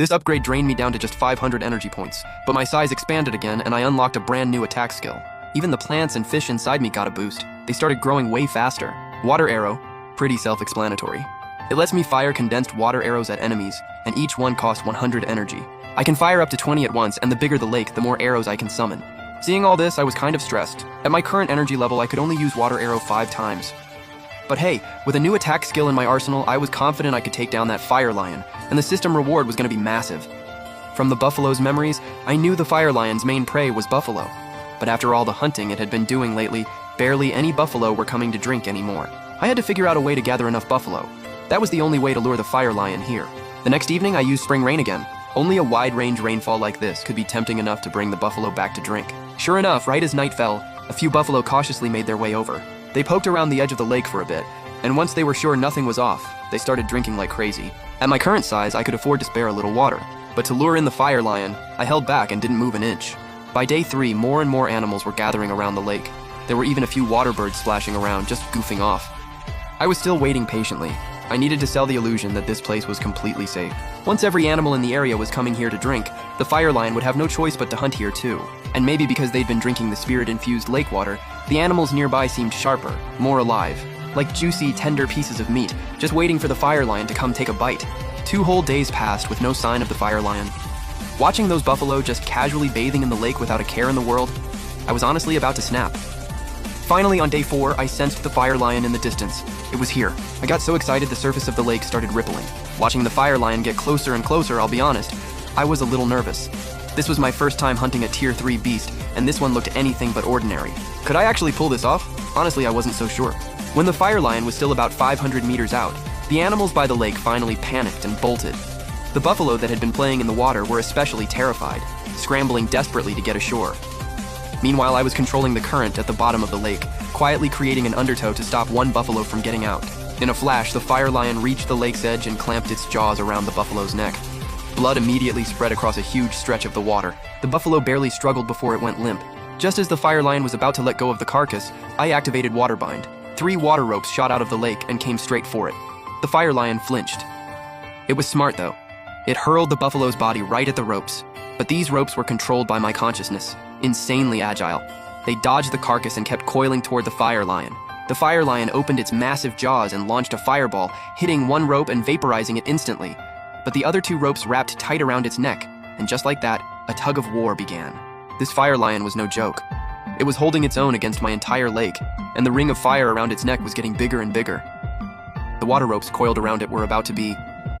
This upgrade drained me down to just 500 energy points, but my size expanded again and I unlocked a brand new attack skill. Even the plants and fish inside me got a boost. They started growing way faster. Water arrow, pretty self-explanatory. It lets me fire condensed water arrows at enemies, and each one costs 100 energy. I can fire up to 20 at once, and the bigger the lake, the more arrows I can summon. Seeing all this, I was kind of stressed. At my current energy level, I could only use water arrow 5 times. But hey, with a new attack skill in my arsenal, I was confident I could take down that fire lion, and the system reward was going to be massive. From the buffalo's memories, I knew the fire lion's main prey was buffalo. But after all the hunting it had been doing lately, barely any buffalo were coming to drink anymore. I had to figure out a way to gather enough buffalo. That was the only way to lure the fire lion here. The next evening, I used spring rain again. Only a wide-range rainfall like this could be tempting enough to bring the buffalo back to drink. Sure enough, right as night fell, a few buffalo cautiously made their way over. They poked around the edge of the lake for a bit, and once they were sure nothing was off, they started drinking like crazy. At my current size, I could afford to spare a little water, but to lure in the fire lion, I held back and didn't move an inch. By day 3, more and more animals were gathering around the lake. There were even a few water birds splashing around, just goofing off. I was still waiting patiently. I needed to sell the illusion that this place was completely safe. Once every animal in the area was coming here to drink, the fire lion would have no choice but to hunt here too. And maybe because they'd been drinking the spirit-infused lake water, the animals nearby seemed sharper, more alive, like juicy, tender pieces of meat, just waiting for the fire lion to come take a bite. 2 whole days passed with no sign of the fire lion. Watching those buffalo just casually bathing in the lake without a care in the world, I was honestly about to snap. Finally, on day 4, I sensed the fire lion in the distance. It was here. I got so excited the surface of the lake started rippling. Watching the fire lion get closer and closer, I'll be honest, I was a little nervous. This was my first time hunting a tier 3 beast, and this one looked anything but ordinary. Could I actually pull this off? Honestly, I wasn't so sure. When the fire lion was still about 500 meters out, the animals by the lake finally panicked and bolted. The buffalo that had been playing in the water were especially terrified, scrambling desperately to get ashore. Meanwhile, I was controlling the current at the bottom of the lake, quietly creating an undertow to stop one buffalo from getting out. In a flash, the fire lion reached the lake's edge and clamped its jaws around the buffalo's neck. Blood immediately spread across a huge stretch of the water. The buffalo barely struggled before it went limp. Just as the fire lion was about to let go of the carcass, I activated Waterbind. 3 water ropes shot out of the lake and came straight for it. The fire lion flinched. It was smart, though. It hurled the buffalo's body right at the ropes, but these ropes were controlled by my consciousness, insanely agile. They dodged the carcass and kept coiling toward the fire lion. The fire lion opened its massive jaws and launched a fireball, hitting one rope and vaporizing it instantly. But the other 2 ropes wrapped tight around its neck, and just like that, a tug of war began. This fire lion was no joke. It was holding its own against my entire lake, and the ring of fire around its neck was getting bigger and bigger. The water ropes coiled around it were about to be